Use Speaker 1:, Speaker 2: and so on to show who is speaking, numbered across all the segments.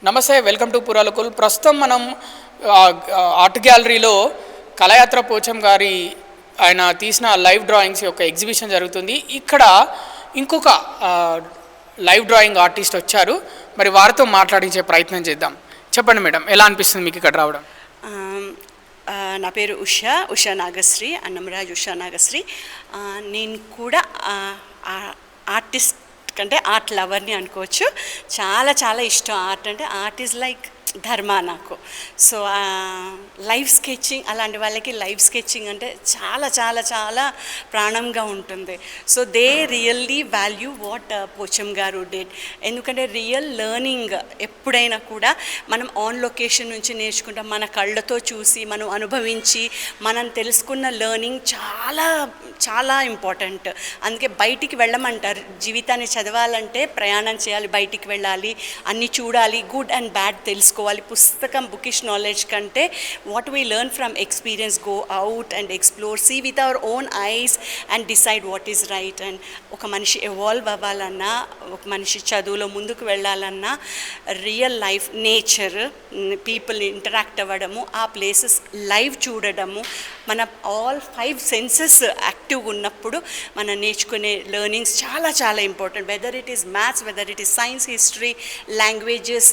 Speaker 1: నమస్తే, welcome to పురాలకుల్. ప్రస్తుతం మనం ఆర్ట్ గ్యాలరీలో కళయాత్ర పోచం గారి ఆయన తీసిన లైవ్ డ్రాయింగ్స్ యొక్క ఎగ్జిబిషన్ జరుగుతుంది. ఇక్కడ ఇంకొక లైవ్ డ్రాయింగ్ ఆర్టిస్ట్ వచ్చారు. మరి వారితో మాట్లాడించే ప్రయత్నం చేద్దాం. చెప్పండి మేడం, ఎలా అనిపిస్తుంది మీకు ఇక్కడ రావడం?
Speaker 2: నా పేరు ఉషా నాగశ్రీ, అన్నమరాజ్ ఉషా నాగశ్రీ. నేను కూడా ఆర్టిస్ట్ కంటే ఆర్ట్ లవర్ని అనుకోవచ్చు. చాలా చాలా ఇష్టం ఆర్ట్ అంటే. ఆర్ట్ ఈజ్ లైక్ ధర్మ నాకు. సో లైవ్ స్కెచింగ్, అలాంటి వాళ్ళకి లైవ్ స్కెచింగ్ అంటే చాలా చాలా చాలా ప్రాణంగా ఉంటుంది. So they really value what Pocham garu did. ఎందుకంటే రియల్ లెర్నింగ్ ఎప్పుడైనా కూడా మనం ఆన్ లొకేషన్ నుంచి నేర్చుకుంటాం. మన కళ్ళతో చూసి మనం అనుభవించి మనం తెలుసుకున్న లెర్నింగ్ చాలా చాలా ఇంపార్టెంట్. అందుకే బయటికి వెళ్ళమంటారు. జీవితాన్ని చదవాలంటే ప్రయాణం చేయాలి, బయటికి వెళ్ళాలి, అన్నీ చూడాలి, గుడ్ అండ్ బ్యాడ్ తెలుసుకోవాలి. పుస్తకం బుకిష్ నాలెడ్జ్ కంటే what we learn from experience, go out and explore, see with our own eyes and decide what is right. And ఒక మనిషి ఎవాల్వ్ అవ్వాలన్నా, ఒక మనిషి చదువులో ముందుకు వెళ్ళాలన్నా రియల్ లైఫ్, నేచర్, పీపుల్ని ఇంటరాక్ట్ అవ్వడము, ఆ ప్లేసెస్ లైవ్ చూడడము, మన ఆల్ 5 సెన్సెస్ యాక్టివ్గా ఉన్నప్పుడు మనం నేర్చుకునే లెర్నింగ్స్ చాలా చాలా important. Whether it is maths, whether it is science, history, languages,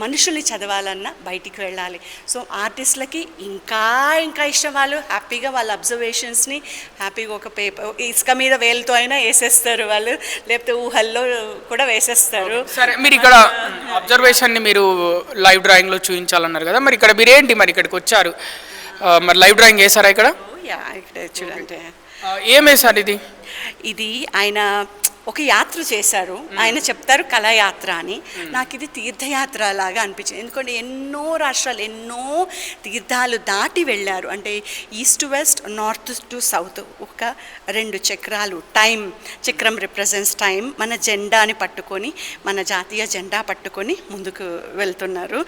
Speaker 2: మనుషుల్ని చదవాలన్నా బయటికి వెళ్ళాలి. సో ఆర్టిస్టులకి ఇంకా ఇంకా ఇష్టం. వాళ్ళు హ్యాపీగా వాళ్ళ అబ్జర్వేషన్స్ని హ్యాపీగా ఒక పేపర్, ఇసుక మీద వేలుతో అయినా వేసేస్తారు వాళ్ళు, లేకపోతే ఊహల్లో కూడా వేసేస్తారు.
Speaker 1: సరే, మీరు ఇక్కడ అబ్జర్వేషన్ని మీరు లైవ్ డ్రాయింగ్లో చూపించాలన్నారు కదా, మరి ఇక్కడ మీరేంటి, మరి ఇక్కడికి వచ్చారు, మరి లైవ్ డ్రాయింగ్ వేసారా ఇక్కడ?
Speaker 2: ఇక్కడ చూడండి,
Speaker 1: ఏం వేశారు?
Speaker 2: ఇది ఆయన ఒక యాత్ర చేశారు. ఆయన చెప్తారు కళాయాత్ర అని. నాకు ఇది తీర్థయాత్ర లాగా అనిపించింది. ఎందుకంటే ఎన్నో రాష్ట్రాలు, ఎన్నో తీర్థాలు దాటి వెళ్ళారు. అంటే east to west, north to south. ఒక 2 చక్రాలు, టైం, చక్రం రిప్రజెంట్స్ టైం, మన జెండాని పట్టుకొని, మన జాతీయ జెండా పట్టుకొని ముందుకు వెళ్తున్నారు.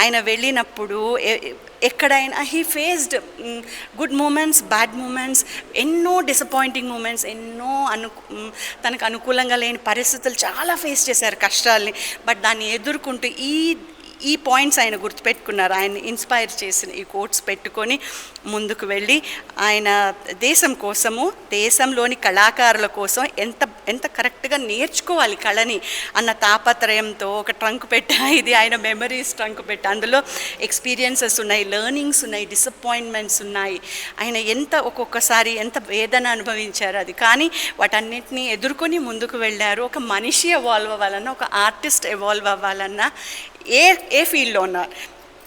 Speaker 2: ఆయన వెళ్ళినప్పుడు ఎక్కడైనా he faced good moments, bad moments, ఎన్నో డిసప్పాయింటింగ్ మూమెంట్స్, ఎన్నో తనకు అనుకూలంగా లేని పరిస్థితులు చాలా ఫేస్ చేశారు, కష్టాల్ని. బట్ దాన్ని ఎదుర్కొంటూ ఈ పాయింట్స్ ఆయన గుర్తుపెట్టుకున్నారు. ఆయన ఇన్స్పైర్ చేసిన ఈ కోట్స్ పెట్టుకొని ముందుకు వెళ్ళి ఆయన దేశం కోసము, దేశంలోని కళాకారుల కోసం ఎంత కరెక్ట్గా నేర్చుకోవాలి కళని అన్న తాపత్రయంతో ఒక ట్రంక్ పెట్టా. ఇది ఆయన మెమరీస్ ట్రంక్ పెట్టా. అందులో ఎక్స్పీరియన్సెస్ ఉన్నాయి, లెర్నింగ్స్ ఉన్నాయి, డిసప్పాయింట్మెంట్స్ ఉన్నాయి. ఆయన ఒక్కొక్కసారి ఎంత వేదన అనుభవించారు అది. కానీ వాటన్నిటిని ఎదుర్కొని ముందుకు వెళ్ళారు. ఒక మనిషి ఎవాల్వ్ అవ్వాలన్నా, ఒక ఆర్టిస్ట్ ఎవాల్వ్ అవ్వాలన్నా, ఏ ఫీల్డ్లో ఉన్నారు,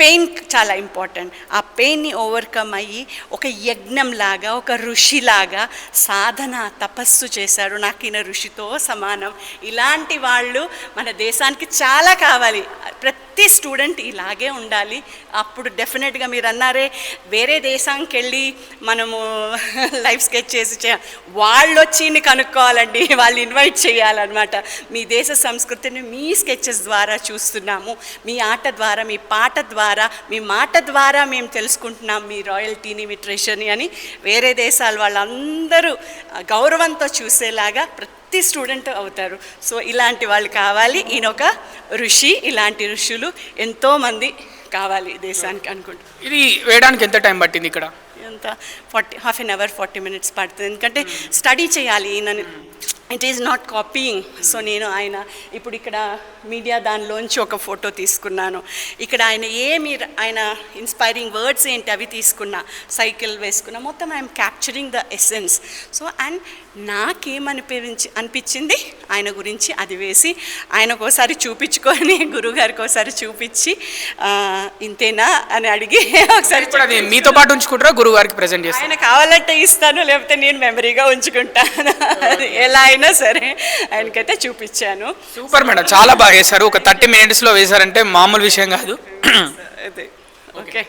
Speaker 2: పెయిన్ చాలా ఇంపార్టెంట్. ఆ పెయిన్ని ఓవర్కమ్ అయ్యి ఒక యజ్ఞంలాగా, ఒక ఋషిలాగా సాధన, తపస్సు చేశారు. నాకు ఈయన ఋషితో సమానం. ఇలాంటి వాళ్ళు మన దేశానికి చాలా కావాలి. ప్రతి స్టూడెంట్ ఇలాగే ఉండాలి. అప్పుడు డెఫినెట్గా మీరు అన్నారే, వేరే దేశానికి వెళ్ళి మనము లైవ్ స్కెచ్ చేసి వాళ్ళు వచ్చి కనుక్కోవాలండి, వాళ్ళు ఇన్వైట్ చేయాలన్నమాట. మీ దేశ సంస్కృతిని మీ స్కెచెస్ ద్వారా చూస్తున్నాము, మీ ఆట ద్వారా, మీ పాట ద్వారా, మీ మాట ద్వారా మేము తెలుసుకుంటున్నాం మీ రాయల్టీని, మీ ట్రెషర్ని అని. వేరే దేశాల వాళ్ళందరూ గౌరవంతో చూసేలాగా ప్రతి స్టూడెంట్ అవుతారు. సో ఇలాంటి వాళ్ళు కావాలి. ఈయన ఒక ఋషి. ఇలాంటి ఋషులు ఎంతోమంది కావాలి దేశానికి అనుకుంటా.
Speaker 1: ఇది వేయడానికి ఎంత టైం పట్టింది ఇక్కడ?
Speaker 2: ఎంత హాఫ్ అన్ అవర్, 40 minutes పడుతుంది. ఎందుకంటే స్టడీ చేయాలి ఈయనని. It is not copying. So నేను ఇప్పుడు ఇక్కడ మీడియా దానిలోంచి ఒక ఫోటో తీసుకున్నాను. ఇక్కడ ఆయన ఇన్స్పైరింగ్ వర్డ్స్ ఏంటి అవి తీసుకున్నా, సైకిల్ వేసుకున్నా, మొత్తం I'm capturing the essence. So and అనిపించింది ఆయన గురించి అది వేసి ఆయనకోసారి చూపించుకొని, గురువుగారికి ఒకసారి చూపించి ఇంతేనా అని అడిగి ఒకసారి
Speaker 1: మీతో పాటు ఉంచుకుంటారా, గురువుగారికి ప్రజెంట్ చేస్తాను?
Speaker 2: ఆయన కావాలంటే ఇస్తాను, లేకపోతే నేను మెమరీగా ఉంచుకుంటాను. ఎలా అయినా సరే ఆయనకైతే చూపించాను.
Speaker 1: సూపర్ మేడం, చాలా బాగా వేశారు. ఒక 30 minutesలో వేశారంటే మామూలు విషయం కాదు.
Speaker 2: ఓకే.